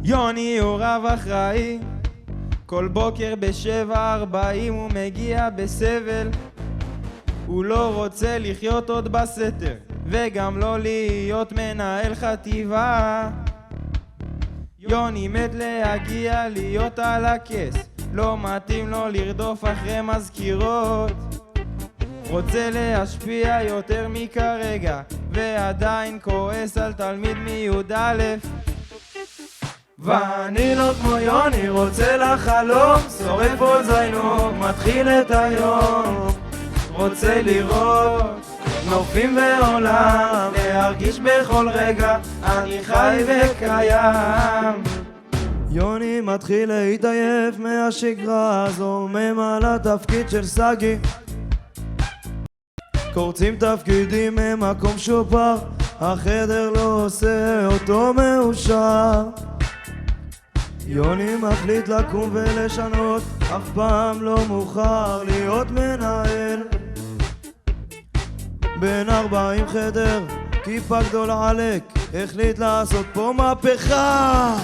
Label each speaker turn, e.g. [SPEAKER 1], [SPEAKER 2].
[SPEAKER 1] יוני הוא רב אחראי, כל בוקר ב7:40 הוא מגיע בסבל. הוא לא רוצה לחיות עוד בסתר, וגם לא להיות מנהל חטיבה. יוני מת להגיע להיות על הכס, לא מתאים לו לרדוף אחרי מזכירות. רוצה להשפיע יותר מכרגע, ועדיין כועס על תלמיד מי"א. ואני לא כמו יוני, רוצה לחלום, שורף עוד זיינוק, מתחיל את היום. רוצה לראות נופים ועולם, להרגיש בכל רגע אני חי וקיים.
[SPEAKER 2] יוני מתחיל להתעייף מהשגרה, זומם על התפקיד של סגי. קורצים תפקידים ממקום שופר, החדר לא עושה אותו מאושר. יוני מחליט לקום ולשנות, אף פעם לא מאוחר להיות מנהל. בן 40 חדר, כיפה גדולה עלק, החליט לעשות פה מהפכה.